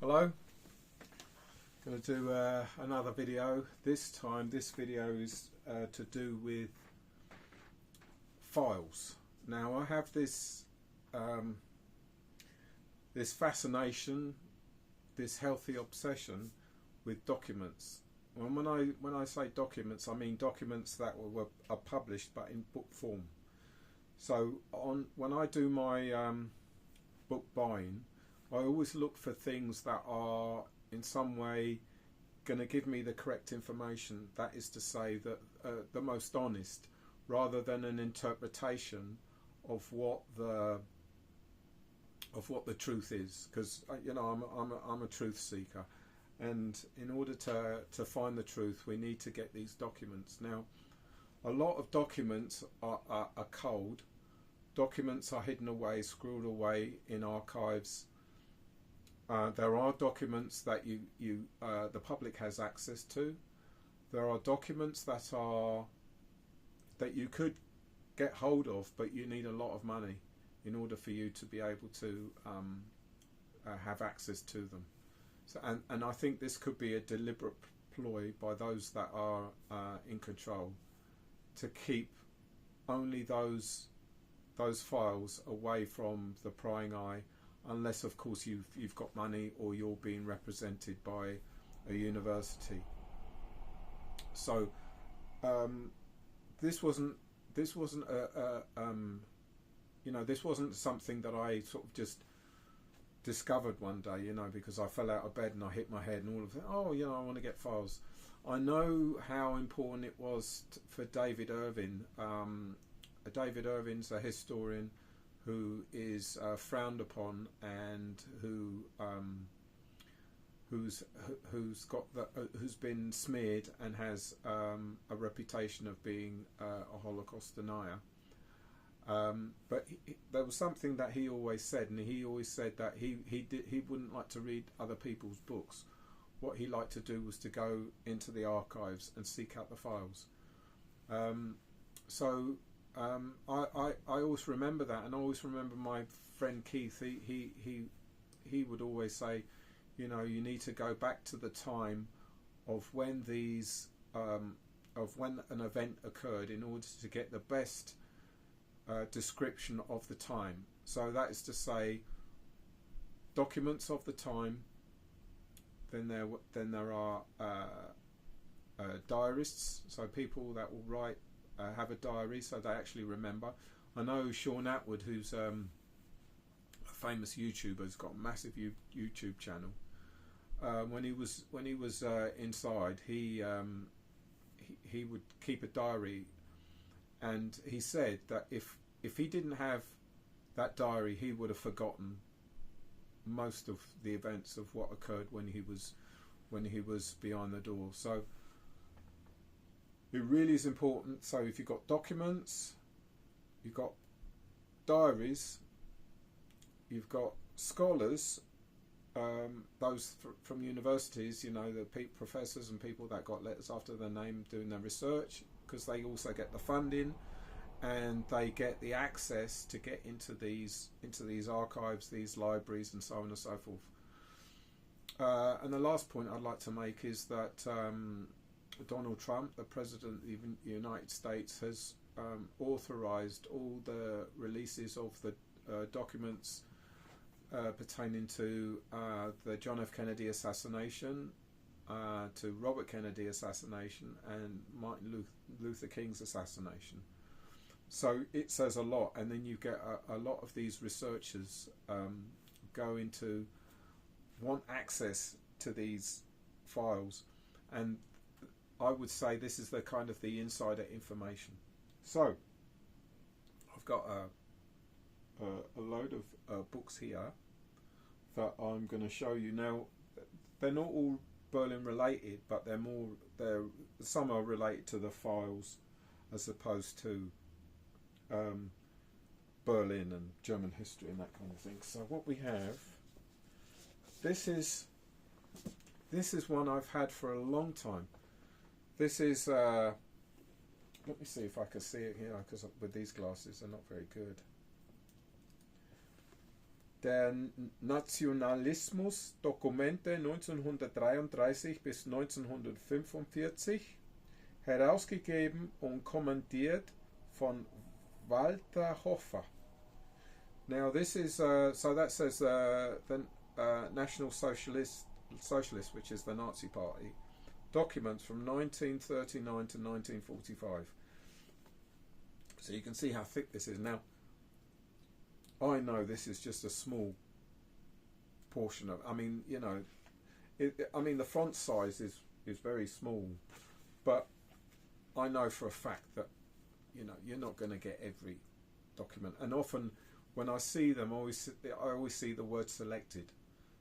Hello, going to do another video. This time this video is to do with files. Now I have this this fascination, this healthy obsession with documents. And when I say documents, I mean documents that are published but in book form. So when I do my book buying, I always look for things that are in some way going to give me the correct information. That is to say, that the most honest, rather than an interpretation of what the truth is. Because you know, I'm a truth seeker, and in order to find the truth, we need to get these documents. Now, a lot of documents are cold. Documents are hidden away, screwed away in archives. There are documents that the public has access to. There are documents that you could get hold of, but you need a lot of money in order for you to be able to have access to them. So, and I think this could be a deliberate ploy by those that are in control to keep only those files away from the prying eye. Unless, of course, you've got money or you're being represented by a university. So this wasn't this wasn't something that I sort of just discovered one day, you know, because I fell out of bed and I hit my head and all of that. Oh, you know, I want to get files. I know how important it was for David Irving. David Irving's a historian who is frowned upon, and who's been smeared and has a reputation of being a Holocaust denier. But there was something that he always said, and he always said that he wouldn't like to read other people's books. What he liked to do was to go into the archives and seek out the files. I always remember that, and I always remember my friend Keith. He would always say, you know, you need to go back to the time of when when an event occurred in order to get the best description of the time. So that is to say, documents of the time. Then there are diarists, so people that will write. Have a diary, so they actually remember. I know Sean Atwood, who's a famous YouTuber, has got a massive YouTube channel. When he was inside, he would keep a diary, and he said that if he didn't have that diary, he would have forgotten most of the events of what occurred when he was behind the door. So it really is important. So if you've got documents, you've got diaries, you've got scholars, those from universities, you know, the professors and people that got letters after their name doing their research, because they also get the funding and they get the access to get into these archives, these libraries, and so on and so forth. And the last point I'd like to make is that Donald Trump, the President of the United States, has authorized all the releases of the documents pertaining to the John F. Kennedy assassination, to Robert Kennedy assassination, and Martin Luther King's assassination. So it says a lot, and then you get a lot of these researchers want access to these files, and I would say this is the kind of the insider information. So I've got a load of books here that I'm going to show you. Now, they're not all Berlin related, but some are related to the files as opposed to Berlin and German history and that kind of thing. So what we have, this is one I've had for a long time. This is, let me see if I can see it here, because with these glasses they're not very good. Der Nationalismus, Dokumente 1933 bis 1945, herausgegeben und kommandiert von Walter Hoffer. Now this is, so that says the National Socialist, which is the Nazi Party, documents from 1939 to 1945. So you can see how thick this is. Now, I know this is just a small portion of, I mean, you know, I mean the font size is very small, but I know for a fact that, you know, you're not going to get every document, and often when I see them, I always see the word selected,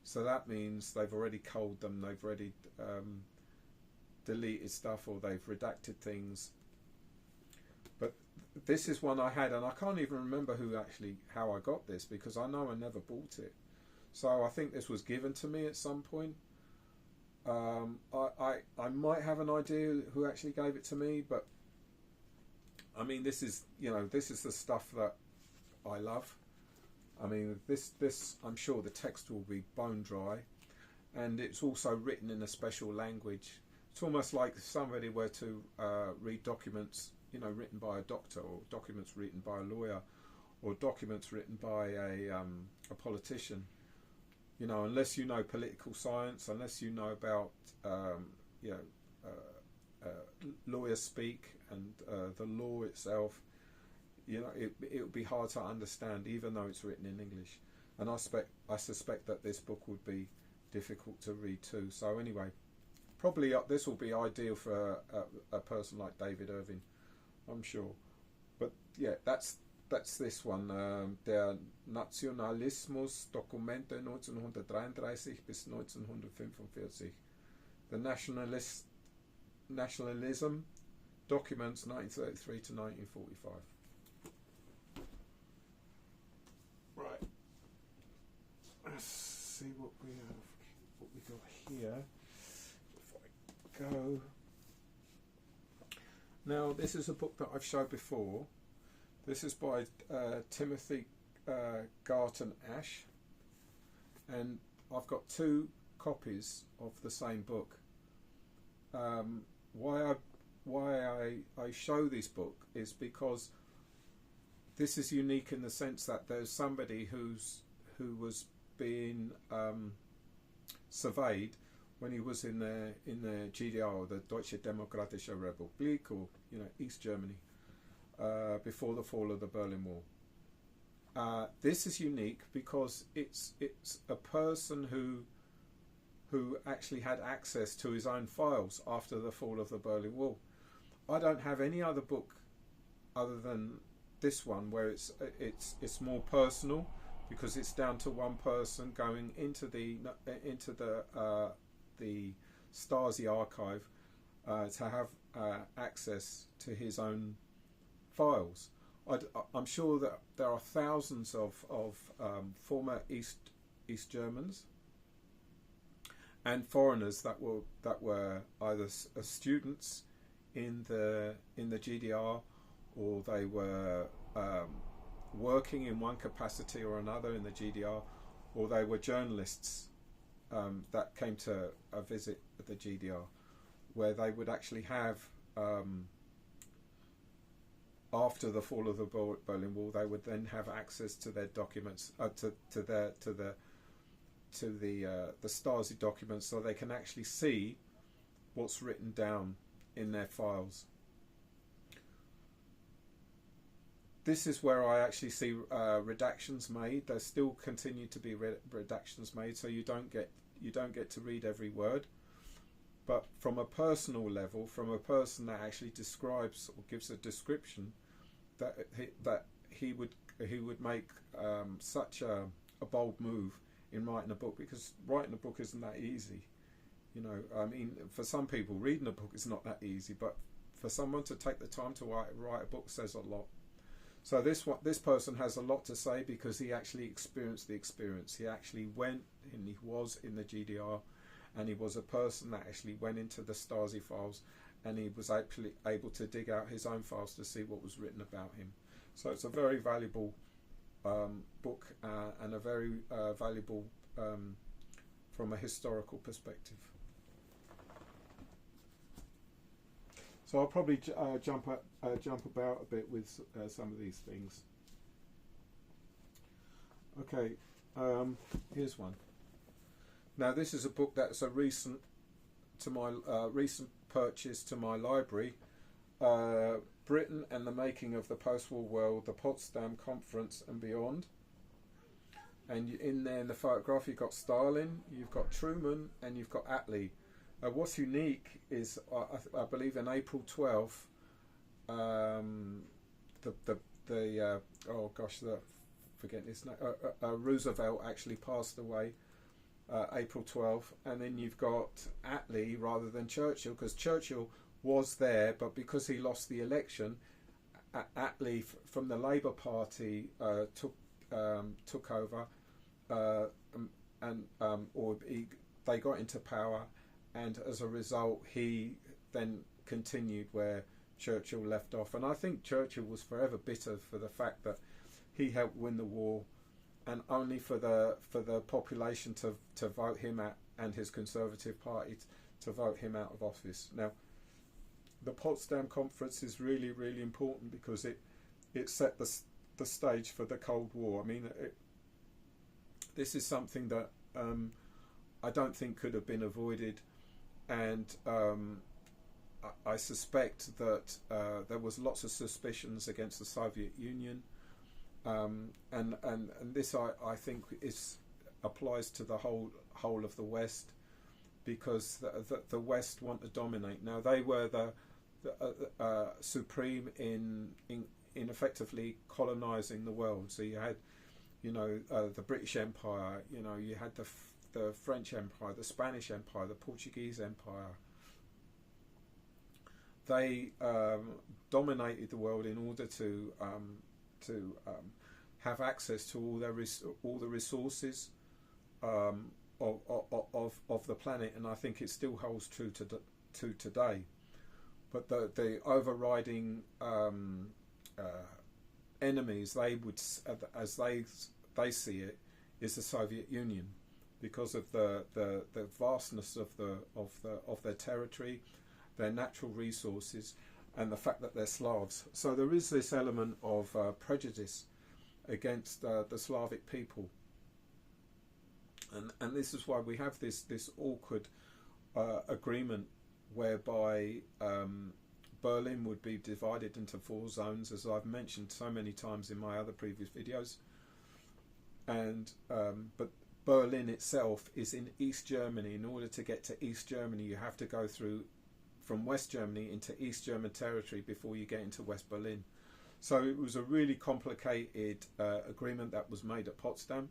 so that means they've already culled them, they've already deleted stuff, or they've redacted things. But this is one I had, and I can't even remember how I got this, because I know I never bought it. So I think this was given to me at some point. I might have an idea who actually gave it to me, but I mean, this is, you know, this is the stuff that I love. I mean, this I'm sure the text will be bone dry, and it's also written in a special language. It's almost like if somebody were to read documents, you know, written by a doctor, or documents written by a lawyer, or documents written by a politician. You know, unless you know political science, unless you know about you know, lawyer speak and the law itself, you know, it would be hard to understand, even though it's written in English. And I suspect that this book would be difficult to read too. So anyway, probably this will be ideal for a person like David Irving, I'm sure. But yeah, that's this one. Der Nationalismus, Dokumente 1933 bis 1945. The Nationalism, Documents 1933 to 1945. Right. Let's see what we got here. If I go. Now, this is a book that I've showed before. This is by Timothy Garton Ash, and I've got 2 copies of the same book. Why I show this book is because this is unique in the sense that there's somebody who was being surveyed when he was in the GDR, the Deutsche Demokratische Republik, or, you know, East Germany, before the fall of the Berlin Wall. This is unique because it's a person who actually had access to his own files after the fall of the Berlin Wall. I don't have any other book other than this one where it's more personal, because it's down to one person going into the Stasi archive to have access to his own files. I'm sure that there are thousands of former East Germans and foreigners that were either students in the GDR, or they were working in one capacity or another in the GDR, or they were journalists that came to visit the GDR, where they would actually have, after the fall of the Berlin Wall, they would then have access to their documents, to the Stasi documents, so they can actually see what's written down in their files. This is where I actually see redactions made. There still continue to be redactions made, so you don't get to read every word. But from a personal level, from a person that actually describes or gives a description, that he would make such a bold move in writing a book, because writing a book isn't that easy. You know, I mean, for some people, reading a book is not that easy, but for someone to take the time to write a book says a lot. So this person has a lot to say, because he actually experienced the experience. He actually went, and he was in the GDR, and he was a person that actually went into the Stasi files, and he was actually able to dig out his own files to see what was written about him. So it's a very valuable book and a very valuable from a historical perspective. So I'll probably jump about a bit with some of these things. Okay, here's one. Now this is a book that's a recent purchase to my library. Britain and the Making of the Post-War World, the Potsdam Conference and Beyond. And in there in the photograph you've got Stalin, you've got Truman, and you've got Attlee. What's unique is I believe in April 12th, Roosevelt actually passed away. April 12th, and then you've got Attlee rather than Churchill, because Churchill was there, but because he lost the election, Attlee from the Labour Party took over, they got into power, and as a result he then continued where Churchill left off. And I think Churchill was forever bitter for the fact that he helped win the war, and only for the population to vote him out, and his Conservative Party to vote him out of office. Now, the Potsdam Conference is really, really important because it set the stage for the Cold War. I mean, this is something that I don't think could have been avoided, and I suspect that there was lots of suspicions against the Soviet Union. And this I think applies to the whole of the West, because the West want to dominate. Now they were the supreme in effectively colonizing the world. So you had, the British Empire. You had the French Empire, the Spanish Empire, the Portuguese Empire. They dominated the world in order to have access to all the resources of the planet, and I think it still holds true to today. But the overriding enemies, they would, as they see it, is the Soviet Union, because of the vastness of their territory, their natural resources, and the fact that they're Slavs. So there is this element of prejudice against the Slavic people, and this is why we have this awkward agreement whereby Berlin would be divided into 4 zones, as I've mentioned so many times in my other previous videos. And but Berlin itself is in East Germany. In order to get to East Germany, you have to go through from West Germany into East German territory before you get into West Berlin. So it was a really complicated agreement that was made at Potsdam,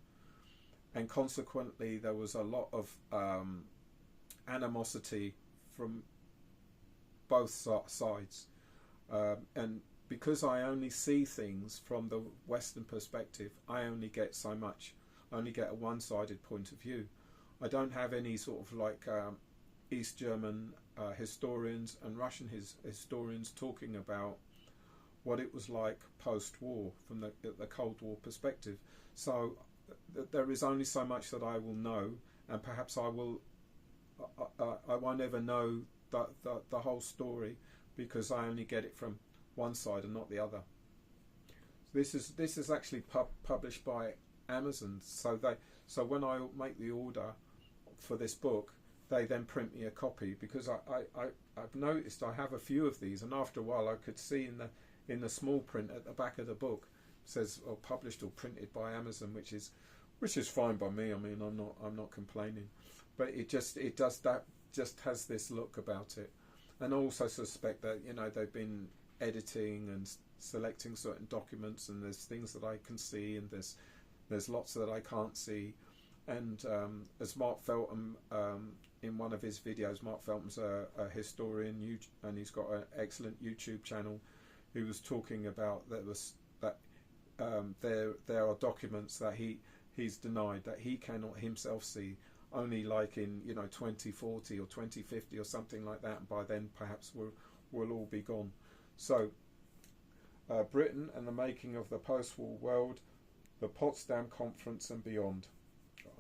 and consequently there was a lot of animosity from both sides. And because I only see things from the Western perspective, I only get so much. I only get a one-sided point of view. I don't have any sort of like East German historians and Russian historians talking about what it was like post-war from the Cold War perspective. So there is only so much that I will know, and perhaps I won't ever know the whole story, because I only get it from one side and not the other. This is actually published by Amazon. So when I make the order for this book, they then print me a copy, because I've noticed I have a few of these, and after a while I could see in the small print at the back of the book says published or printed by Amazon, which is fine by me. I mean, I'm not complaining, but it just has this look about it. And I also suspect that they've been editing and selecting certain documents, and there's things that I can see, and there's lots that I can't see. And as Mark Feltham, in one of his videos, Mark Feltham's a historian, and he's got an excellent YouTube channel. He was talking about that there are documents that he's denied, that he cannot himself see, only like in 2040 or 2050 or something like that, and by then perhaps we'll all be gone. So Britain and the Making of the Post-War World, the Potsdam Conference and beyond.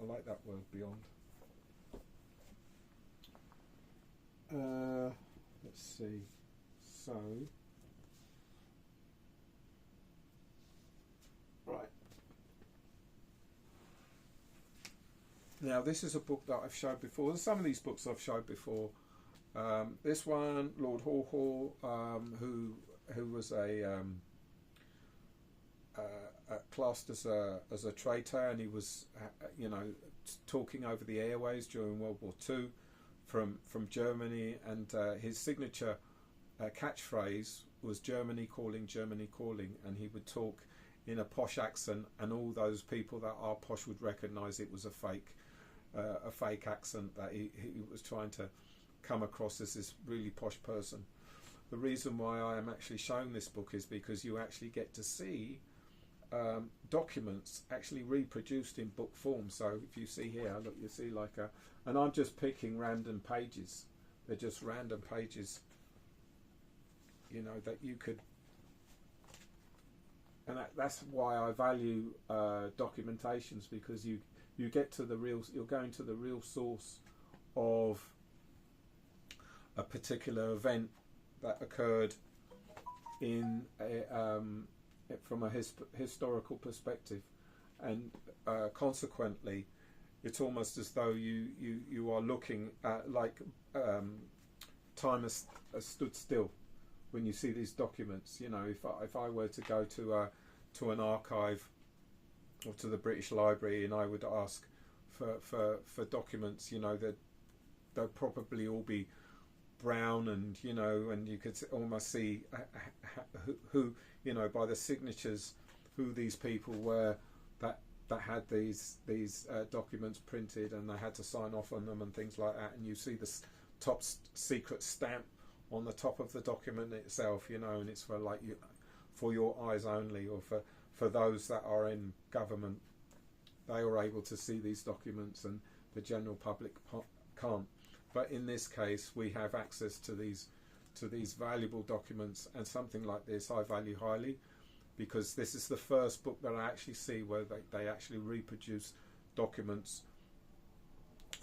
I like that word, beyond. Let's see. So, right. Now, this is a book that I've showed before. Some of these books I've showed before. This one, Lord Haw Haw, who was classed as a traitor, and he was, talking over the airways during World War II from Germany, and his signature catchphrase was "Germany calling, Germany calling," and he would talk in a posh accent, and all those people that are posh would recognise it was a fake accent, that he was trying to come across as this really posh person. The reason why I am actually showing this book is because you actually get to see documents actually reproduced in book form. So if you see here, look, you see like and I'm just picking random pages. They're just random pages, that you could, and that's why I value documentations, because you get to the real, you're going to the real source of a particular event that occurred in from a historical perspective, and consequently it's almost as though you are looking at time has stood still when you see these documents. If I were to go to an archive or to the British Library and I would ask for documents, they'll probably all be brown, and and you could almost see who by the signatures who these people were that had these documents printed, and they had to sign off on them and things like that. And you see the top secret stamp on the top of the document itself, and it's for your eyes only, or for those that are in government. They are able to see these documents, and the general public can't. But in this case, we have access to these valuable documents, and something like this I value highly, because this is the first book that I actually see where they actually reproduce documents,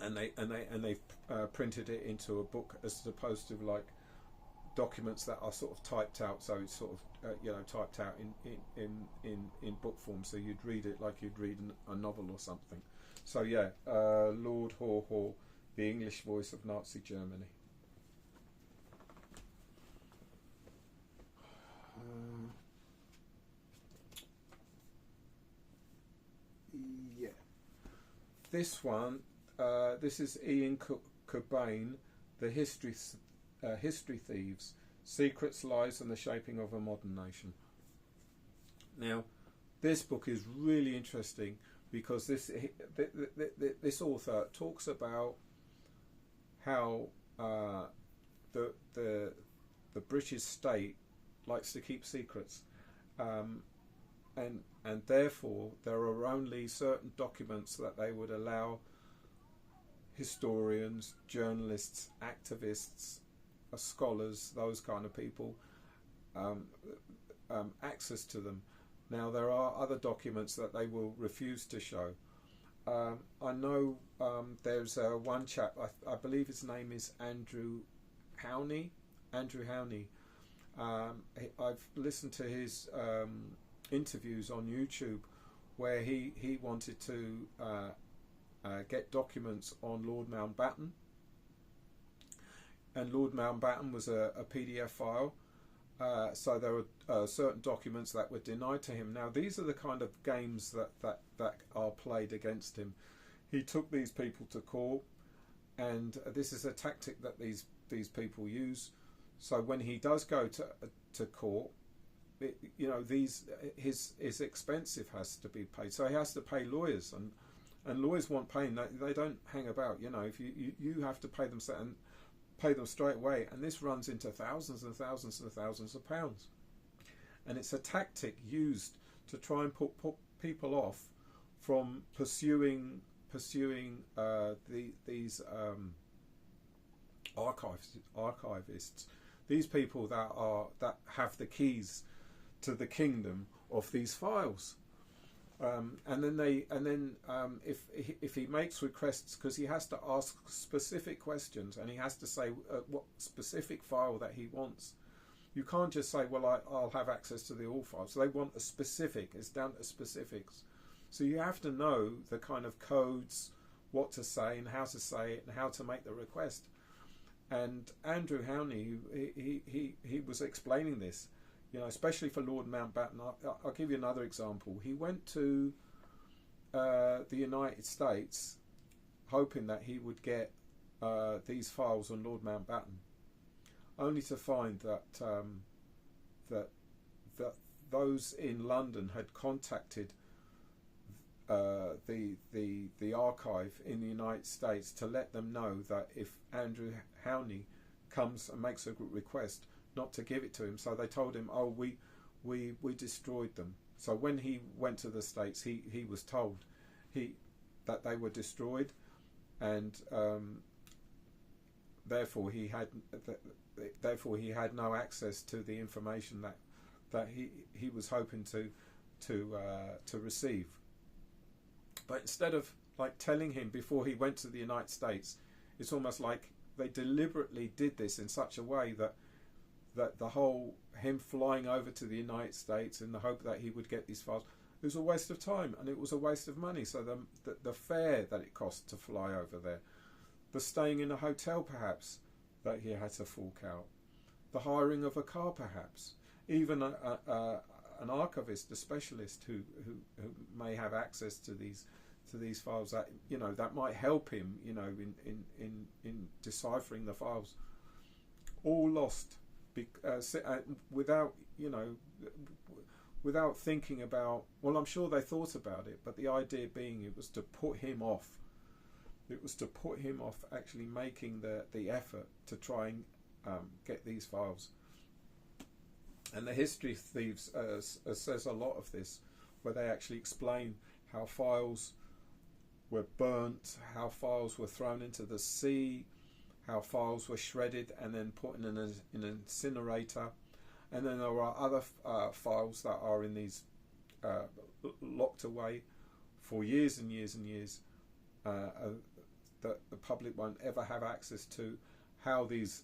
and they've printed it into a book, as opposed to like documents that are sort of typed out. So it's sort of typed out in book form, so you'd read it like you'd read a novel or something. So yeah, Lord Haw Haw, The English Voice of Nazi Germany. Yeah. This one, this is Ian Cobain, The History Thieves, Secrets, Lies and the Shaping of a Modern Nation. Now, this book is really interesting because this author talks about how the British state likes to keep secrets, and therefore there are only certain documents that they would allow historians, journalists, activists, scholars, those kind of people, access to them. Now there are other documents that they will refuse to show. I know there's one chap, I believe his name is Andrew Howney. I've listened to his interviews on YouTube where he wanted to get documents on Lord Mountbatten, and Lord Mountbatten was a PDF file, so there were certain documents that were denied to him. Now these are the kind of games that are played against him. He took these people to court, and this is a tactic that these people use. So when he does go to court, his expensive has to be paid. So he has to pay lawyers, and lawyers want paying. They don't hang about. If you have to pay them straight away, and this runs into thousands and thousands and thousands of pounds. And it's a tactic used to try and put people off from pursuing these archivists, these people that have the keys to the kingdom of these files. If he makes requests, because he has to ask specific questions and he has to say what specific file that he wants. You can't just say, well, I'll have access to the all files. So they want a specific. It's down to specifics. So you have to know the kind of codes, what to say and how to say it and how to make the request. And Andrew Howney, he was explaining this, you know, especially for Lord Mountbatten. I'll give you another example. He went to the United States hoping that he would get these files on Lord Mountbatten, only to find that that those in London had contacted the archive in the United States to let them know that if Andrew Howney comes and makes a request, not to give it to him. So they told him, oh, we destroyed them. So when he went to the States, he was told that they were destroyed, and therefore he had no access to the information that he was hoping to receive. But instead of like telling him before he went to the United States, it's almost like they deliberately did this in such a way that the whole him flying over to the United States in the hope that he would get these files, it was a waste of time and it was a waste of money. So the fare that it cost to fly over there, the staying in a hotel perhaps that he had to fork out, the hiring of a car perhaps, even an archivist, a specialist who may have access to these files that, you know, that might help him, you know, in deciphering the files, all lost without, you know, without thinking about. Well, I'm sure they thought about it, but the idea being it was to put him off. It was to put him off actually making the effort to try and get these files. And the History of Thieves says a lot of this, where they actually explain how files were burnt, how files were thrown into the sea, how files were shredded and then put in an incinerator. And then there are other files that are in these locked away for years and years and years that the public won't ever have access to, how these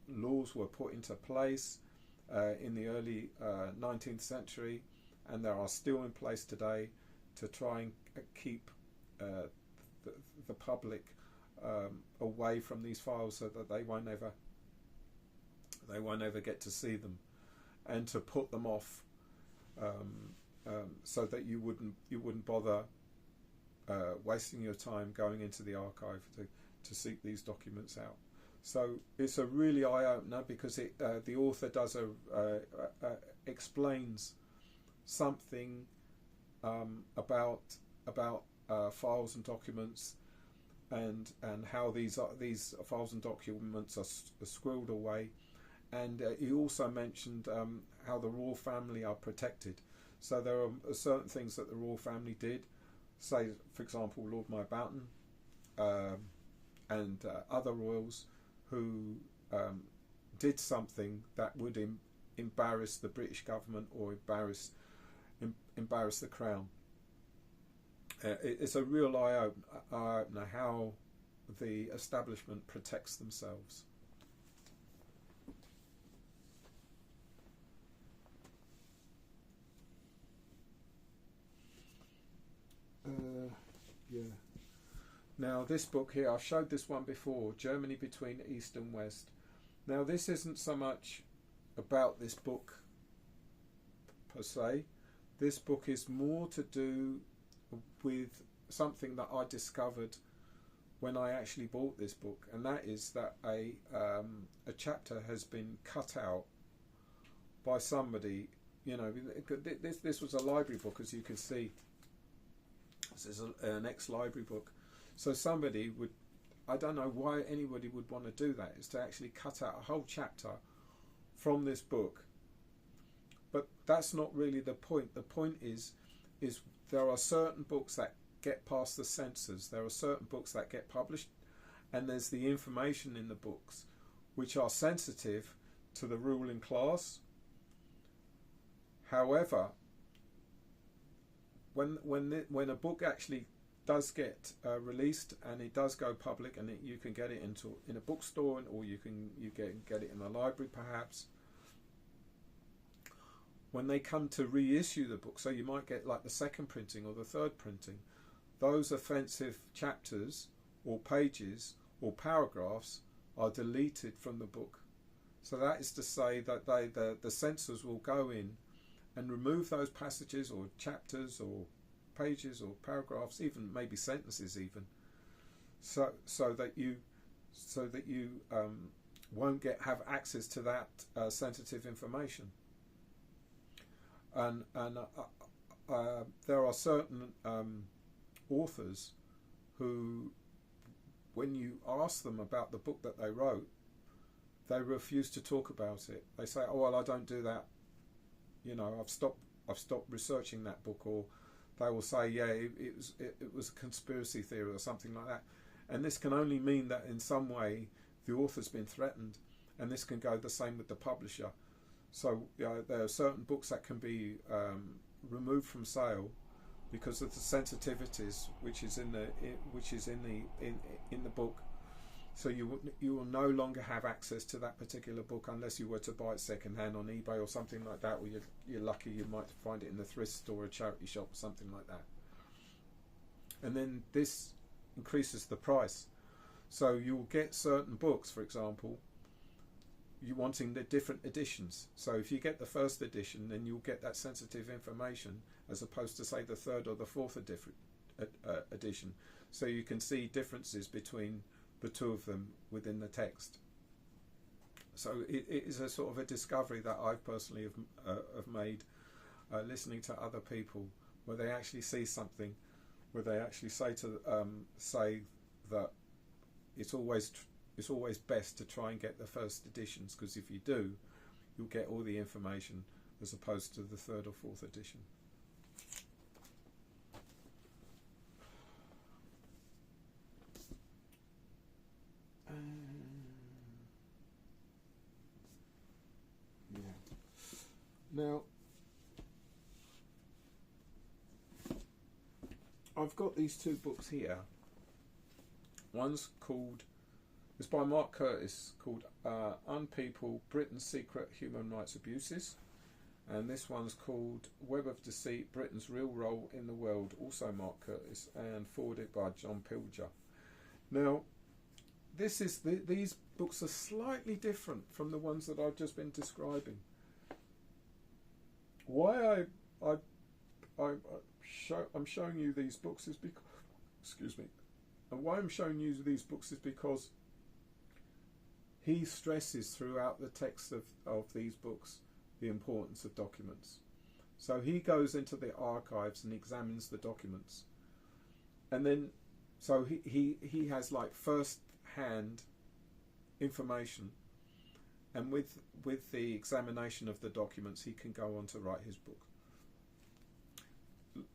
laws were put into place in the early 19th century, and they are still in place today to try and keep the public away from these files, so that they won't ever get to see them, and to put them off, so that you wouldn't bother wasting your time going into the archive to seek these documents out. So it's a really eye-opener, because the author does explains something about files and documents, and how these files and documents are squirreled away. And he also mentioned how the royal family are protected. So there are certain things that the royal family did. Say, for example, Lord Mountbatten and other royals who did something that would embarrass the British government or embarrass the Crown. It's a real eye-opener how the establishment protects themselves. Yeah. Now this book here, I've showed this one before, Germany Between East and West. Now this isn't so much about this book per se. This book is more to do with something that I discovered when I actually bought this book, and that is that a chapter has been cut out by somebody. You know, this was a library book, as you can see. This is an ex-library book. So somebody would, I don't know why anybody would want to do that, is to actually cut out a whole chapter from this book. But that's not really the point. The point is there are certain books that get past the censors. There are certain books that get published, and there's the information in the books which are sensitive to the ruling class. However, when a book actually does get released and it does go public, and you can get it in a bookstore, or you get it in a library perhaps. When they come to reissue the book, so you might get like the second printing or the third printing, those offensive chapters or pages or paragraphs are deleted from the book. So that is to say that the censors will go in and remove those passages or chapters or pages or paragraphs, even maybe sentences even, so that you won't have access to that sensitive information. And there are certain authors who, when you ask them about the book that they wrote, they refuse to talk about it. They say, "Oh well, I don't do that. You know, I've stopped researching that book," or they will say, "Yeah, it was a conspiracy theory," or something like that. And this can only mean that in some way the author's been threatened, and this can go the same with the publisher. So there are certain books that can be removed from sale because of the sensitivities which is in the book. So you will no longer have access to that particular book unless you were to buy it second hand on eBay or something like that, or you're lucky you might find it in the thrift store or a charity shop or something like that. And then this increases the price. So you'll get certain books, for example, you wanting the different editions. So if you get the first edition, then you'll get that sensitive information, as opposed to say the third or the fourth edition. So you can see differences between the two of them within the text. So it is a sort of a discovery that I personally have made listening to other people, where they actually see something, where they actually say that it's always best to try and get the first editions, because if you do, you'll get all the information, as opposed to the third or fourth edition. Now, I've got these two books here. One's it's by Mark Curtis, called Unpeople, Britain's Secret Human Rights Abuses. And this one's called Web of Deceit, Britain's Real Role in the World, also Mark Curtis, and forwarded by John Pilger. Now, these books are slightly different from the ones that I've just been describing. Why I'm showing you these books is because, and why I'm showing you these books is because he stresses throughout the text of these books the importance of documents. So he goes into the archives and examines the documents, and then so he has like first hand information, and with the examination of the documents, he can go on to write his book.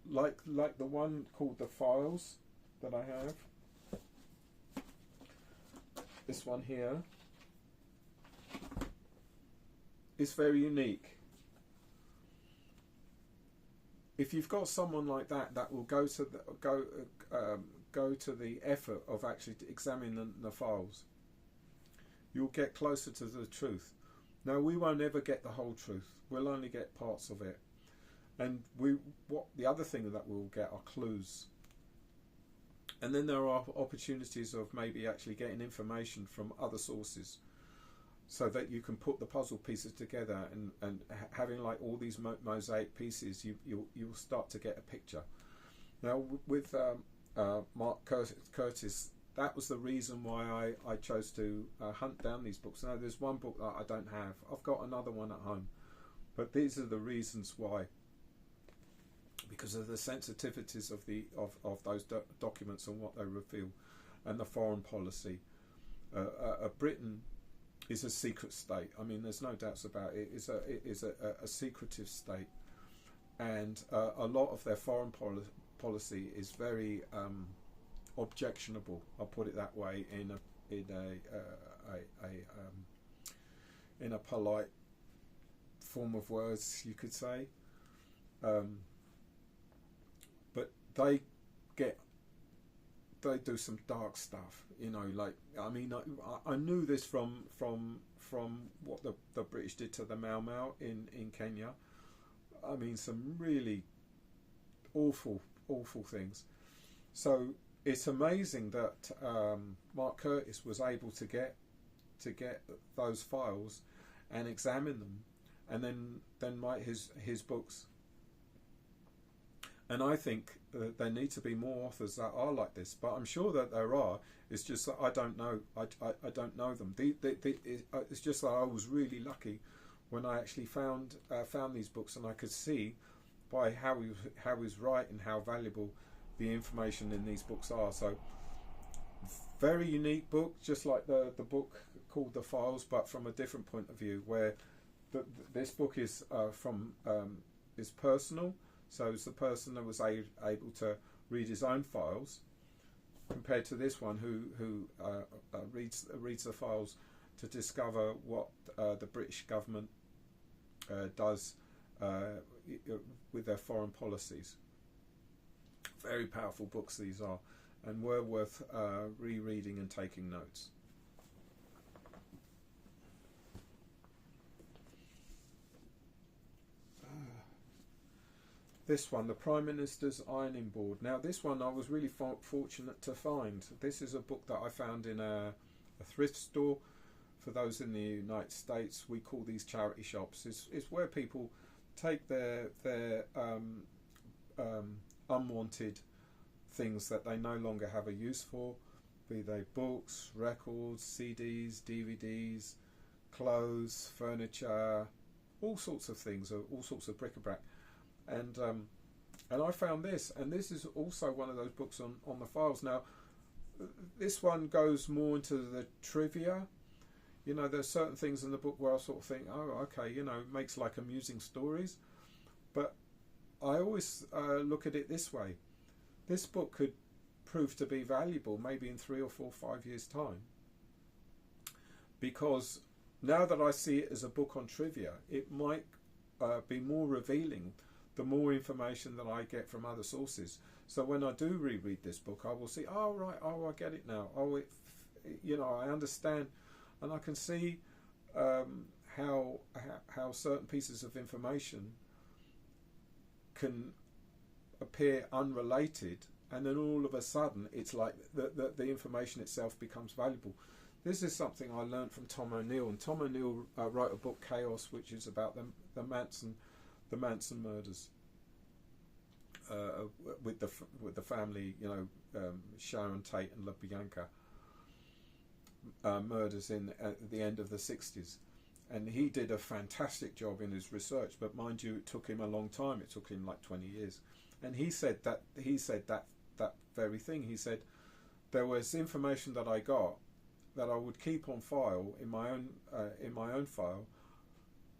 Like the one called The Files that I have. This one here is very unique. If you've got someone like that will go to the effort of actually examining the files, you'll get closer to the truth. Now, we won't ever get the whole truth. We'll only get parts of it. And the other thing that we'll get are clues. And then there are opportunities of maybe actually getting information from other sources, so that you can put the puzzle pieces together, and having like all these mosaic pieces, you'll start to get a picture. Now, with Mark Curtis, that was the reason why I chose to hunt down these books. Now, there's one book that I don't have. I've got another one at home, but these are the reasons why. Because of the sensitivities of those documents and what they reveal, and the foreign policy. Britain is a secret state. I mean, there's no doubts about it. It is a secretive state, and a lot of their foreign policy is very objectionable. I'll put it that way in a polite form of words, you could say. they get they do some dark stuff, you know. Like, I mean, I knew this from what the British did to the Mau Mau in Kenya. I mean, some really awful things. So it's amazing that Mark Curtis was able to get those files and examine them, and then write his books. And I think that there need to be more authors that are like this. But I'm sure that there are. It's just that I don't know. I don't know them. It's just that I was really lucky when I actually found these books, and I could see by how he was writing how valuable the information in these books are. So very unique book, just like the book called The Files, but from a different point of view, where this book is is personal. So it's the person that was able to read his own files, compared to this one who reads the files to discover what the British government does with their foreign policies. Very powerful books these are, and were worth rereading and taking notes. This one, The Prime Minister's Ironing Board. Now this one I was really fortunate to find. This is a book that I found in a thrift store. For those in the United States, we call these charity shops. It's where people take their unwanted things that they no longer have a use for, be they books, records, CDs, DVDs, clothes, furniture, all sorts of things, all sorts of bric-a-brac. And I found this, and this is also one of those books on the files. Now, this one goes more into the trivia. You know, there's certain things in the book where I sort of think, oh, okay, you know, it makes like amusing stories. But I always look at it this way. This book could prove to be valuable maybe in 3 or 4 or 5 years' time. Because now that I see it as a book on trivia, it might be more revealing the more information that I get from other sources. So when I do reread this book, I will see, oh right, oh I get it now. Oh, you know, I understand, and I can see how certain pieces of information can appear unrelated, and then all of a sudden it's like the information itself becomes valuable. This is something I learned from Tom O'Neill, and Tom O'Neill wrote a book, Chaos, which is about the Manson murders, with the family, you know, Sharon Tate and LaBianca murders at the end of the 60s, and he did a fantastic job in his research. But mind you, it took him a long time. It took him like 20 years, and he said that very thing. He said there was information that I got that I would keep on file in my own file,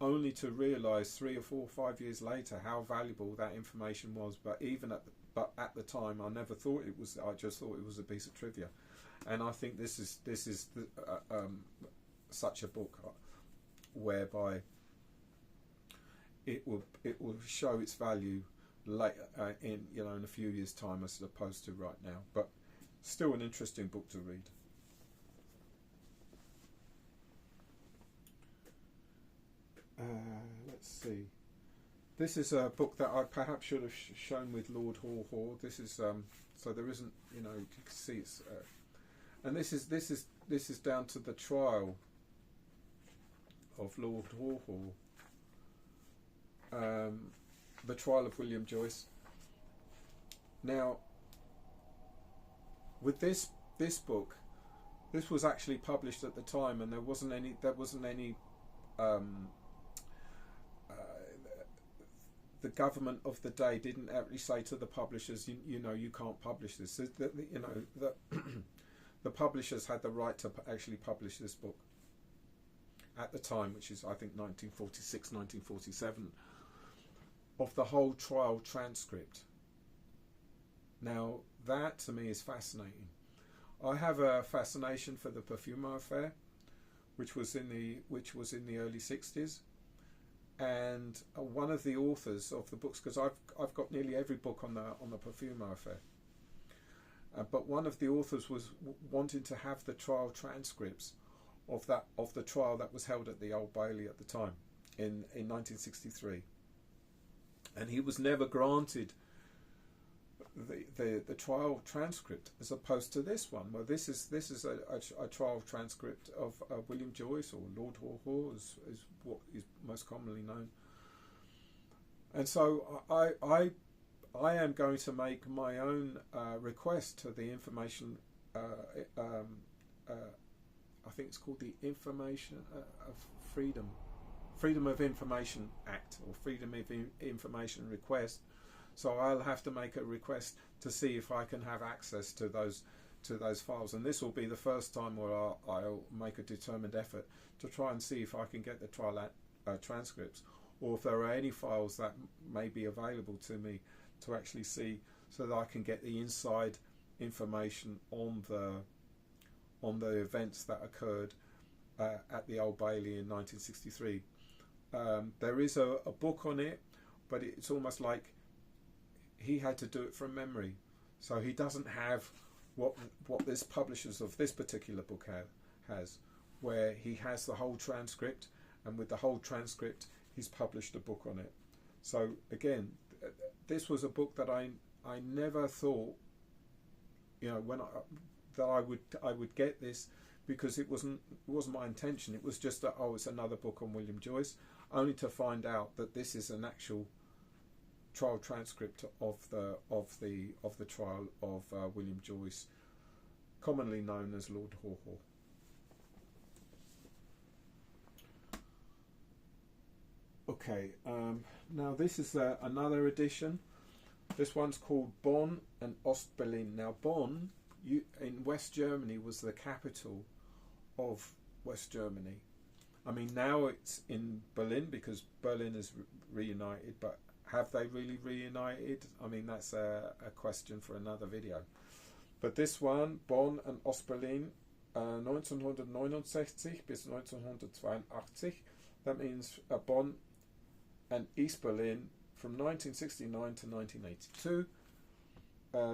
only to realise 3 or 4 or 5 years later how valuable that information was. But at the time, I never thought it was. I just thought it was a piece of trivia, and I think this is such a book whereby it will show its value later in a few years' time as opposed to right now. But still an interesting book to read. Let's see. This is a book that I perhaps should have shown with Lord Haw Haw. This is so there isn't, you can see it's, and this is down to the trial of Lord Haw Haw, the trial of William Joyce. Now, with this book, this was actually published at the time, and there wasn't any. The government of the day didn't actually say to the publishers, you can't publish this. The publishers had the right to actually publish this book at the time, which is I think 1946, 1947, of the whole trial transcript. Now that to me is fascinating. I have a fascination for the Perfuma affair, which was in the early 60s. and one of the authors of the books, because I've got nearly every book on the Parfumo affair, but one of the authors was wanting to have the trial transcripts of the trial that was held at the Old Bailey at the time in 1963, and he was never granted the trial transcript, as opposed to this one. Well, this is a trial transcript of William Joyce, or Lord Haw Haw is what is most commonly known. And so I am going to make my own request to the information. I think it's called the Information of Freedom of Information Act, or Freedom of Information Request. So I'll have to make a request to see if I can have access to those files, and this will be the first time where I'll make a determined effort to try and see if I can get the trial transcripts, or if there are any files that may be available to me to actually see, so that I can get the inside information on the events that occurred at the Old Bailey in 1963. There is a book on it, but it's almost like he had to do it from memory, so he doesn't have what this publishers of this particular book has, where he has the whole transcript, and with the whole transcript he's published a book on it. So again, this was a book that I never thought, you know, that I would get this, because it wasn't my intention. It was just that, oh, it's another book on William Joyce, only to find out that this is an actual trial transcript of the trial of William Joyce, commonly known as Lord Haw Haw. Okay, now this is another edition. This one's called Bonn and Ostberlin. Now Bonn in West Germany was the capital of West Germany. I mean, now it's in Berlin because Berlin is reunited, but have they really reunited? I mean, that's a question for another video. But this one, Bonn and Ostberlin, 1969 bis 1982, that means Bonn and East Berlin from 1969 to 1982.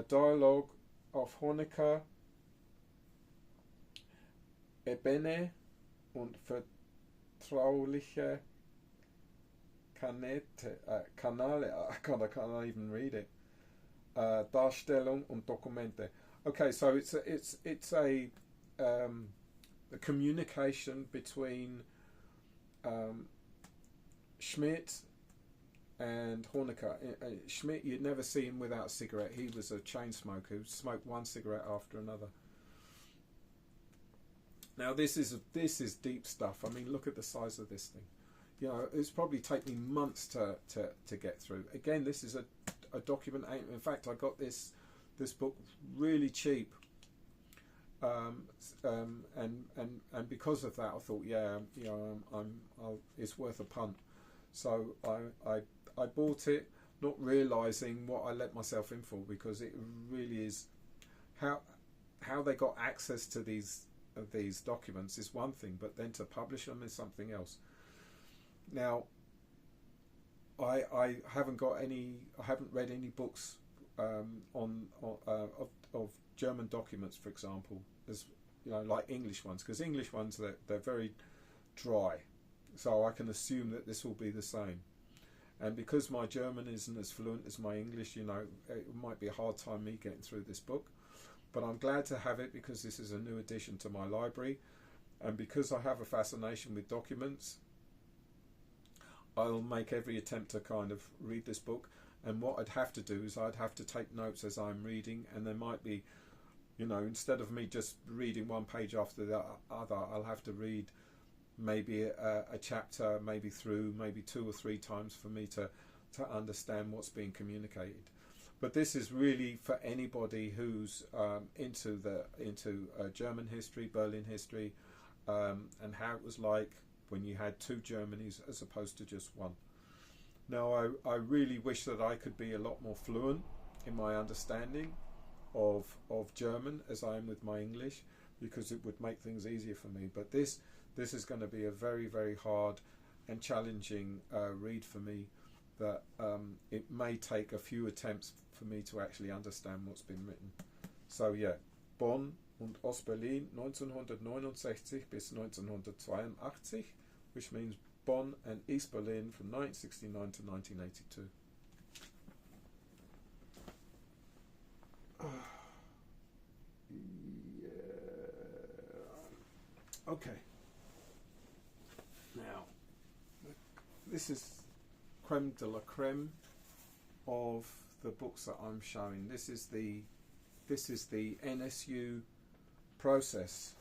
Dialogue of Honecker, Ebene und vertrauliche Kanäle, I can't even read it. Darstellung und Dokumente. Okay, so it's a communication between Schmidt and Honecker. Schmidt, you'd never see him without a cigarette. He was a chain smoker who smoked one cigarette after another. Now this is deep stuff. I mean, look at the size of this thing. You know, it's probably taken me months to get through. Again, this is a document. In fact, I got this book really cheap, and because of that, I thought, yeah, you know, it's worth a punt. So I bought it, not realising what I let myself in for, because it really is how they got access to these documents is one thing, but then to publish them is something else. Now, I haven't read any books of German documents, for example, as you know, like English ones, because English ones they're very dry, so I can assume that this will be the same. And because my German isn't as fluent as my English, you know, it might be a hard time me getting through this book, but I'm glad to have it because this is a new addition to my library, and because I have a fascination with documents, I'll make every attempt to kind of read this book. And what I'd have to do is I'd have to take notes as I'm reading, and there might be, you know, instead of me just reading one page after the other, I'll have to read maybe a chapter, maybe 2 or 3 times for me to understand what's being communicated. But this is really for anybody who's into German history, Berlin history, and how it was like when you had 2 Germanys as opposed to just one. Now, I really wish that I could be a lot more fluent in my understanding of German as I am with my English, because it would make things easier for me. But this is going to be a very, very hard and challenging read for me that it may take a few attempts for me to actually understand what's been written. So yeah, Bonn und Ostberlin 1969 bis 1982, which means Bonn and East Berlin from 1969 to 1982. Yeah. Okay. Now, this is creme de la creme of the books that I'm showing. This is the NSU process.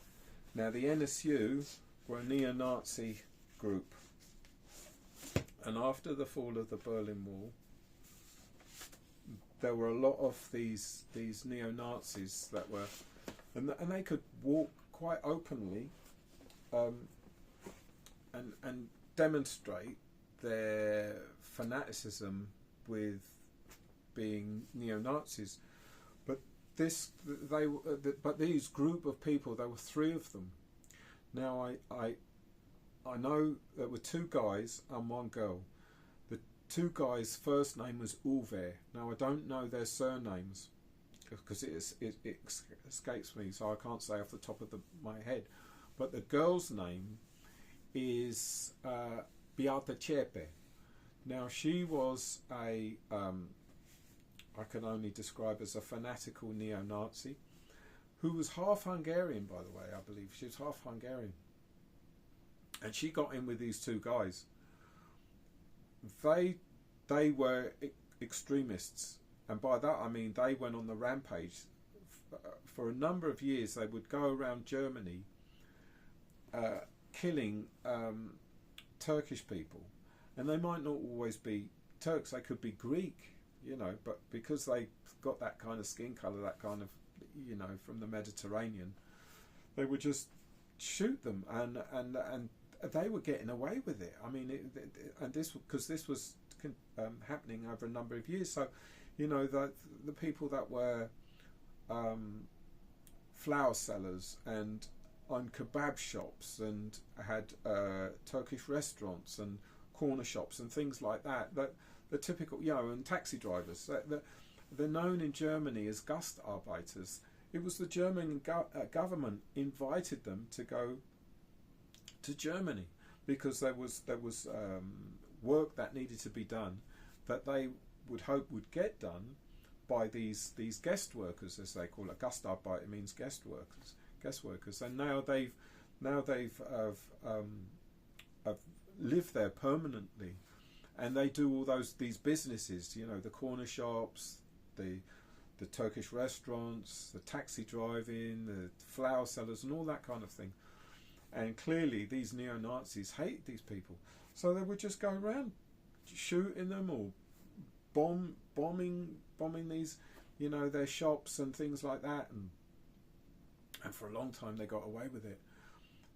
Now, the NSU were a neo-Nazi group, and after the fall of the Berlin Wall, there were a lot of these neo-Nazis that were, and they could walk quite openly, and demonstrate their fanaticism with being neo-Nazis. But these group of people, there were 3 of them. Now I know there were 2 guys and 1 girl. The 2 guys' first name was Uwe. Now I don't know their surnames because it escapes me, so I can't say off the top of my head. But the girl's name is Beate Zschäpe. Now she was I can only describe as a fanatical neo-Nazi who was half Hungarian, by the way. I believe she was half Hungarian, and she got in with these 2 guys. They were extremists, and by that I mean they went on the rampage. For a number of years they would go around Germany killing Turkish people, and they might not always be Turks, they could be Greek, you know, but because they got that kind of skin colour, that kind of, you know, from the Mediterranean, they would just shoot them, and they were getting away with it. I mean, and this was happening over a number of years. So, you know, the people that were flower sellers and on kebab shops and had Turkish restaurants and corner shops and things like that, that the typical, you know, and taxi drivers, they're known in Germany as Gastarbeiters. It was the German government invited them to go to Germany because there was work that needed to be done that they would hope would get done by these guest workers, as they call it. Gastarbeiter means guest workers, and now they've lived there permanently, and they do all these businesses, you know, the corner shops, the Turkish restaurants, the taxi driving, the flower sellers, and all that kind of thing. And clearly these neo-Nazis hate these people, so they would just go around shooting them or bombing these, you know, their shops and things like that, and for a long time they got away with it.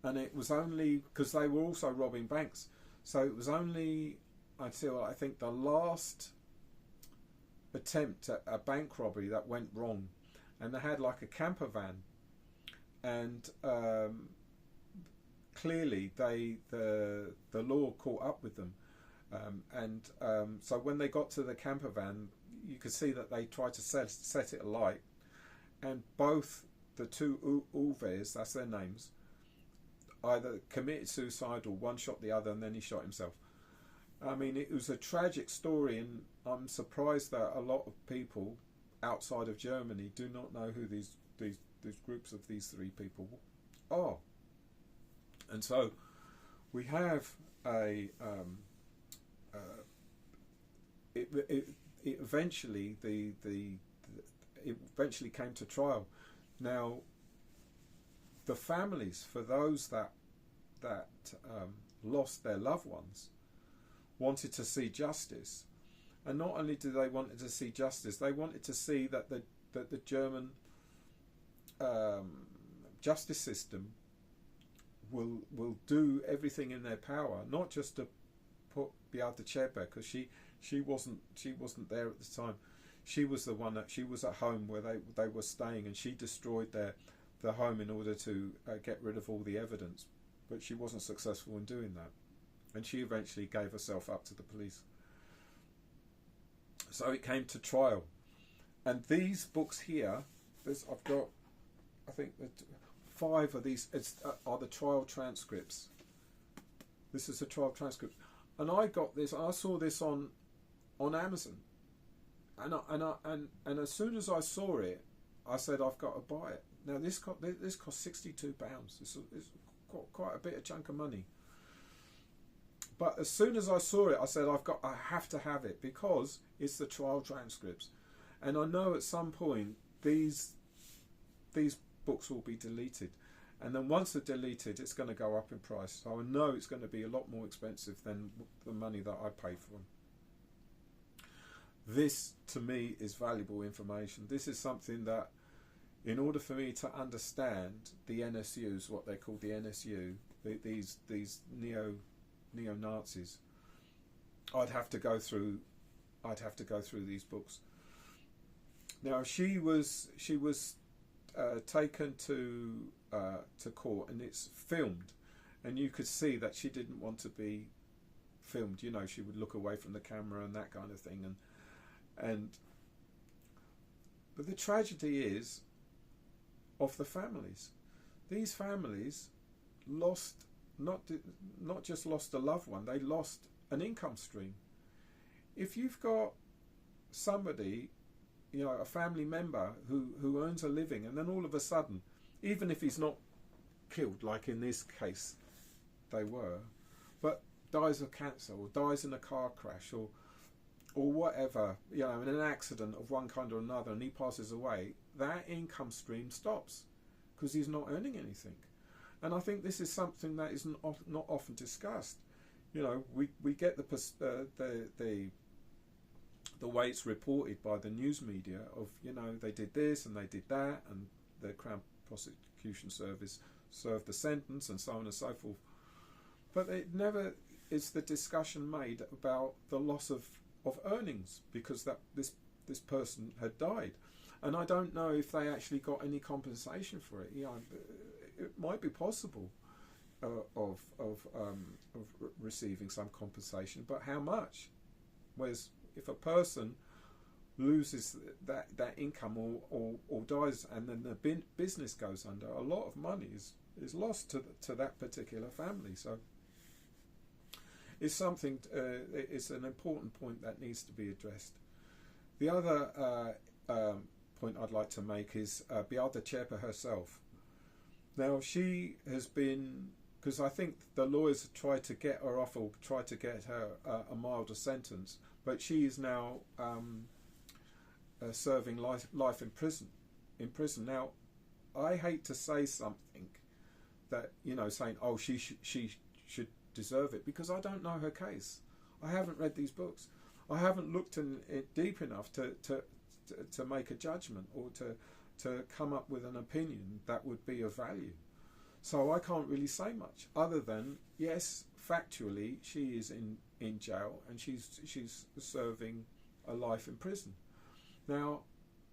And it was only because they were also robbing banks, so it was only until I think the last attempt at a bank robbery that went wrong, and they had like a camper van, and clearly the law caught up with them, so when they got to the camper van, you could see that they tried to set it alight, and both the 2 Uves, that's their names, either committed suicide or one shot the other, and then he shot himself. I mean, it was a tragic story, and I'm surprised that a lot of people outside of Germany do not know who these groups of these 3 people are. And so we have it eventually it eventually came to trial. Now, the families, for those that lost their loved ones, wanted to see justice, and not only did they wanted to see justice, they wanted to see that the German justice system will do everything in their power, not just to put Beate Zschäpe, because she wasn't there at the time. She was the one that she was at home where they were staying, and she destroyed their home in order to get rid of all the evidence, but she wasn't successful in doing that. and she eventually gave herself up to the police. So it came to trial, and these books here, I've got, I think, 5 of these are the trial transcripts. This is a trial transcript, and I got this. I saw this on Amazon, and as soon as I saw it, I said, I've got to buy it. Now this cost £62. It's quite a bit of chunk of money. But as soon as I saw it, I said, I have to have it, because it's the trial transcripts, and I know at some point these books will be deleted, and then once they're deleted, it's going to go up in price. So I know it's going to be a lot more expensive than the money that I paid for them. This, to me, is valuable information. This is something that, in order for me to understand the NSUs, what they call the NSU, these neo-Nazis, I'd have to go through these books. Now she was taken to court, and it's filmed, and you could see that she didn't want to be filmed. You know, she would look away from the camera and that kind of thing, but the tragedy is of the families. These families lost not just lost a loved one, they lost an income stream. If you've got somebody, you know, a family member who earns a living, and then all of a sudden, even if he's not killed, like in this case they were, but dies of cancer or dies in a car crash or whatever, you know, in an accident of one kind or another, and he passes away, that income stream stops because he's not earning anything. And I think this is something that is not often discussed. You know, we get the way it's reported by the news media of, you know, they did this and they did that, and the Crown Prosecution Service served the sentence and so on and so forth. But it never is the discussion made about the loss of earnings because that this person had died. And I don't know if they actually got any compensation for it. You know, it might be possible of receiving some compensation, but how much? Whereas if a person loses that income or dies, and then the business goes under, a lot of money is lost to that particular family. So it's something. It's an important point that needs to be addressed. The other point I'd like to make is Beata Zschäpe herself. Now she has been, because I think the lawyers tried to get her off or tried to get her a milder sentence, but she is now serving life in prison. Now, I hate to say something that, you know, saying, oh, she should deserve it, because I don't know her case. I haven't read these books. I haven't looked in it deep enough to make a judgment or to come up with an opinion that would be of value. So I can't really say much other than, yes, factually she is in jail and she's serving a life in prison. Now,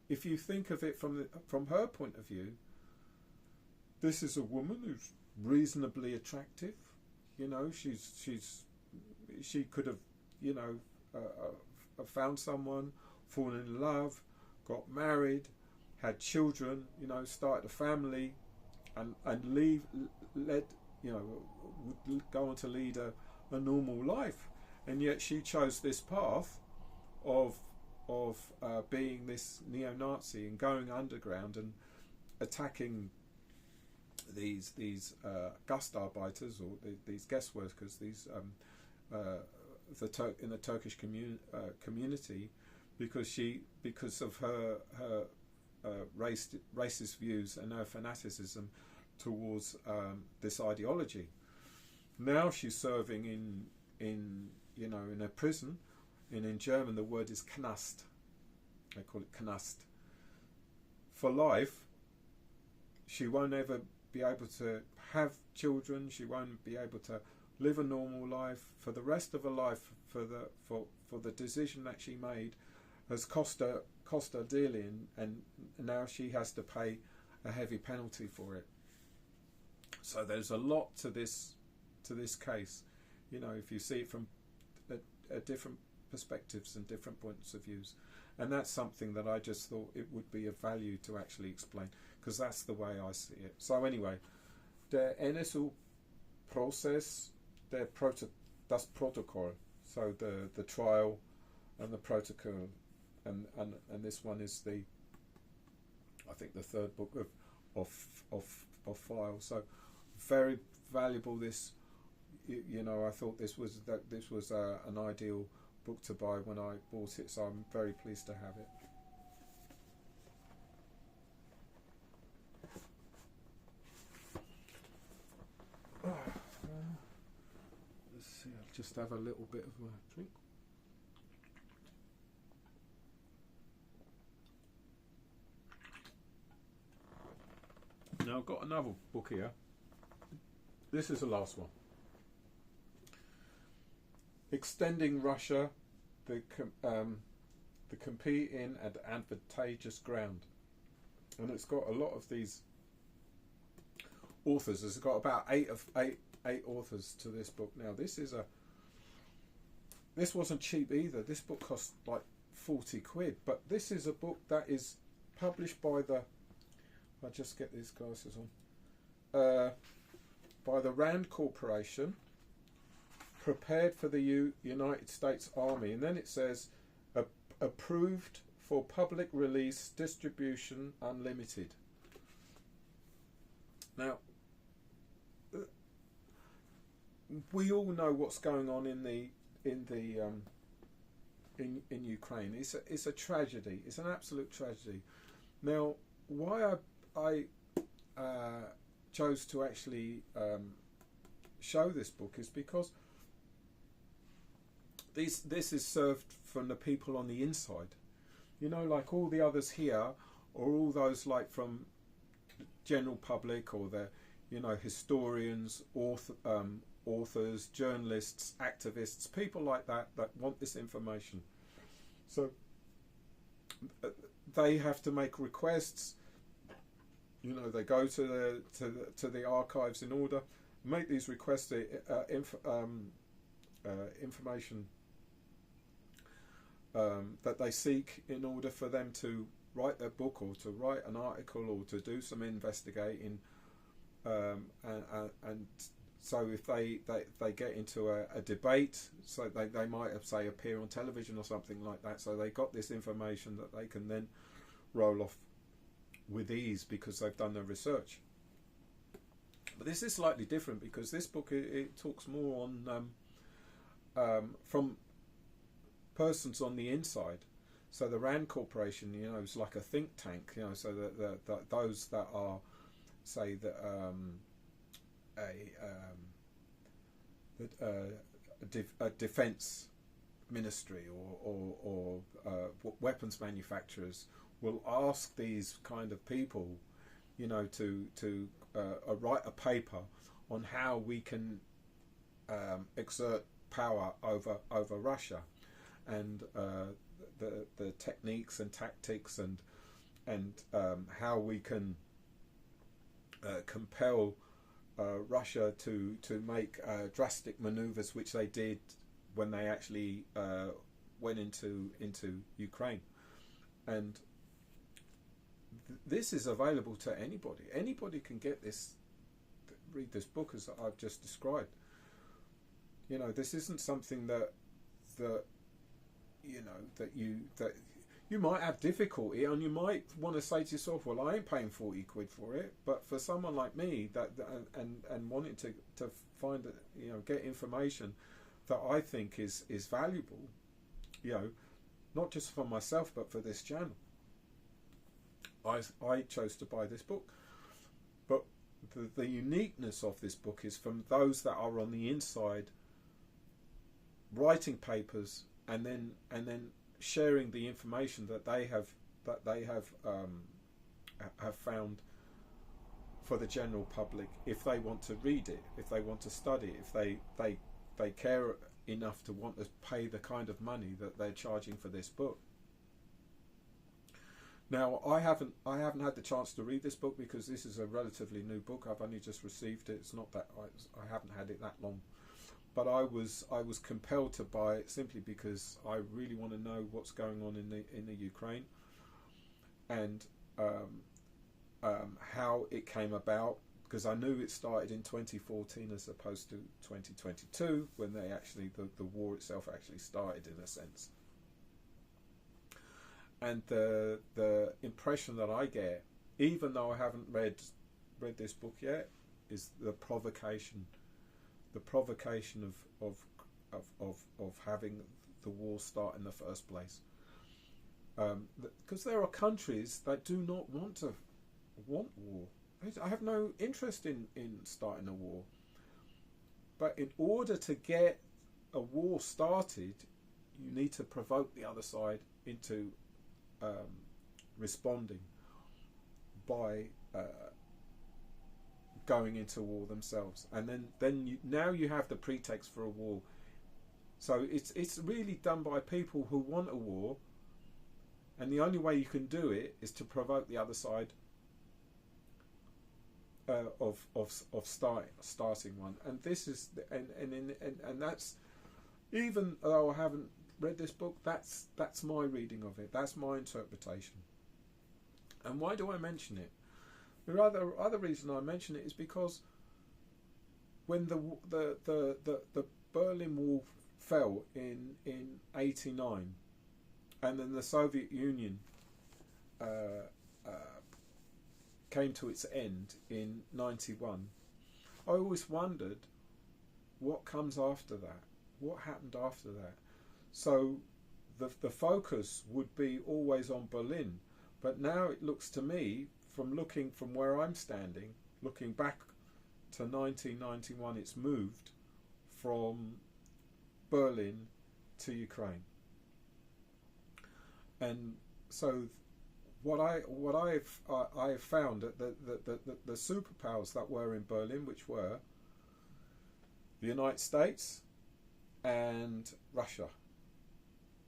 if you think of it from her point of view, this is a woman who's reasonably attractive. You know, she could have, you know, found someone, fallen in love, got married, had children, you know, started a family, and led, you know, would go on to lead a normal life, and yet she chose this path of being this neo-Nazi and going underground and attacking these Gastarbeiters, or these guest workers, these in the Turkish community, because of her racist views and her fanaticism towards this ideology. Now she's serving in a prison, and in German the word is Knast. They call it Knast. For life. She won't ever be able to have children. She won't be able to live a normal life for the rest of her life. For the decision that she made has cost her dearly, and now she has to pay a heavy penalty for it. So there's a lot to this case. You know, if you see it from a different perspectives and different points of views. And that's something that I just thought it would be of value to actually explain, because that's the way I see it. So anyway, der NSU-Prozess, das Protokoll, so the trial and the protocol, and this one is the, I think, the third book of files. So very valuable. This, you know, I thought this was an ideal book to buy when I bought it, so I'm very pleased to have it. Let's see, I'll just have a little bit of a drink. Now I've got another book here. This is the last one. Extending Russia, the competing and advantageous ground, and it's got a lot of these authors. It's got about eight authors to this book. Now this wasn't cheap either. This book cost like 40 quid, but this is a book that is published by the, I'll just get these glasses on, by the Rand Corporation, prepared for the United States Army, and then it says approved for public release, distribution unlimited. Now we all know what's going on in Ukraine. It's a tragedy. It's an absolute tragedy. Now, why I chose to actually show this book is because this is served from the people on the inside. You know, like all the others here, or all those like from the general public, or the, you know, historians, authors, journalists, activists, people like that want this information. So they have to make requests. You know, they go to the archives in order make these requests, information that they seek in order for them to write their book, or to write an article, or to do some investigating, and so if they get into a debate, so they might have, say, appear on television or something like that, so they got this information that they can then roll off with ease because they've done their research. But this is slightly different, because this book it talks more on from persons on the inside. So the Rand Corporation, you know, is like a think tank, you know, so that those that are, say, that a defense ministry or weapons manufacturers will ask these kind of people, you know, to write a paper on how we can exert power over Russia, and the techniques and tactics and how we can compel Russia to make drastic maneuvers, which they did when they actually went into Ukraine. And this is available to anybody. Anybody can get this, read this book as I've just described. You know, this isn't something that you know that you might have difficulty, and you might want to say to yourself, well, I ain't paying 40 quid for it. But for someone like me and wanting to find, you know, get information that I think is valuable, you know, not just for myself but for this channel, I chose to buy this book. But the uniqueness of this book is from those that are on the inside, writing papers and then sharing the information that they have found for the general public, if they want to read it, if they want to study it, if they care enough to want to pay the kind of money that they're charging for this book. Now, I haven't had the chance to read this book because this is a relatively new book. I've only just received it. It's not that I haven't had it that long, but I was compelled to buy it simply because I really want to know what's going on in the Ukraine, and how it came about, because I knew it started in 2014 as opposed to 2022, when they actually the war itself actually started, in a sense. And the impression that I get, even though I haven't read this book yet, is the provocation of having the war start in the first place. Because there are countries that do not want war. I have no interest in starting a war. But in order to get a war started, you need to provoke the other side into responding by going into war themselves, and then now you have the pretext for a war. So it's really done by people who want a war, and the only way you can do it is to provoke the other side of starting one. And this is and that's, even though I haven't read this book, that's my reading of it. That's my interpretation. And why do I mention it? The other reason I mention it is because when the Berlin Wall fell in '89, and then the Soviet Union came to its end in '91, I always wondered what comes after that. What happened after that? So the focus would be always on Berlin, but now it looks to me, from where I'm standing, looking back to 1991, it's moved from Berlin to Ukraine. And so what I've found that the superpowers that were in Berlin, which were the United States and Russia,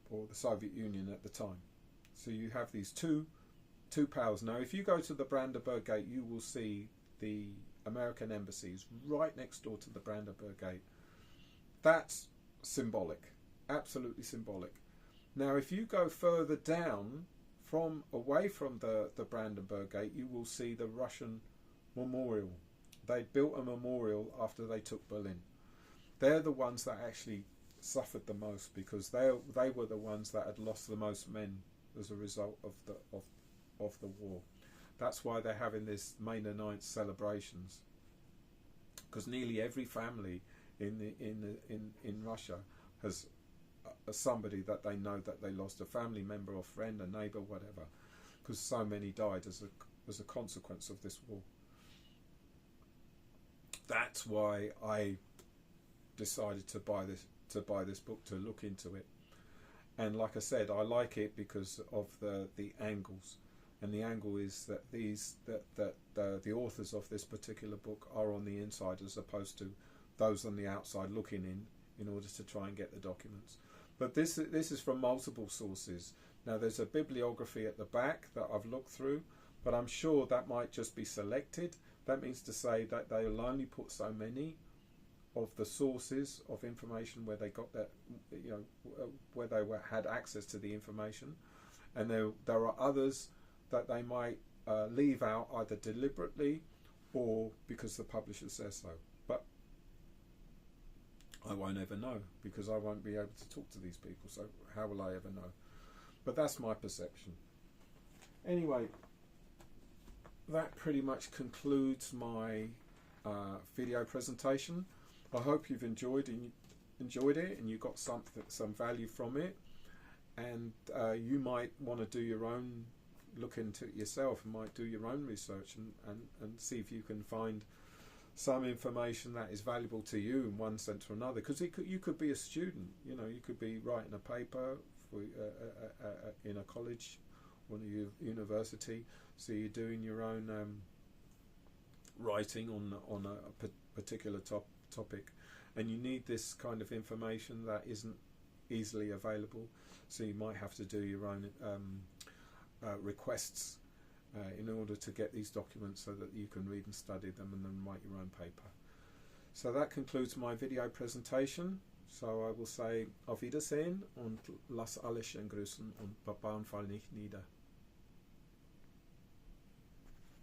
or the Soviet Union at the time. So you have these two powers. Now, if you go to the Brandenburg Gate, you will see the American embassies right next door to the Brandenburg Gate. That's symbolic, absolutely symbolic. Now, if you go further down, away from the Brandenburg Gate, you will see the Russian memorial. They built a memorial after they took Berlin. They're the ones that actually suffered the most, because they were the ones that had lost the most men as a result of the war. That's why they're having this May the 9th celebrations, because nearly every family in Russia has somebody that they know that they lost, a family member or friend, a neighbour, whatever, because so many died as a consequence of this war. That's why I decided to buy this book, to look into it. And like I said, I like it because of the angles, and the angle is that the authors of this particular book are on the inside, as opposed to those on the outside looking in order to try and get the documents. But this is from multiple sources. Now, there's a bibliography at the back that I've looked through, but I'm sure that might just be selected. That means to say that they'll only put so many of the sources of information where they got that, where they had access to the information, and there are others that they might leave out, either deliberately or because the publisher says so. But I won't ever know, because I won't be able to talk to these people, so how will I ever know? But that's my perception. Anyway, that pretty much concludes my video presentation. I hope you've enjoyed it and you got some value from it, and you might want to do your own, look into it yourself, and might do your own research and see if you can find some information that is valuable to you in one sense or another. Because you could be a student, you could be writing a paper for, in a college or a university, so you're doing your own writing on a particular topic, and you need this kind of information that isn't easily available, so you might have to do your own requests in order to get these documents, so that you can read and study them and then write your own paper. So that concludes my video presentation. So I will say auf Wiedersehen und lass alle schön grüßen und Baba und fall nicht nieder.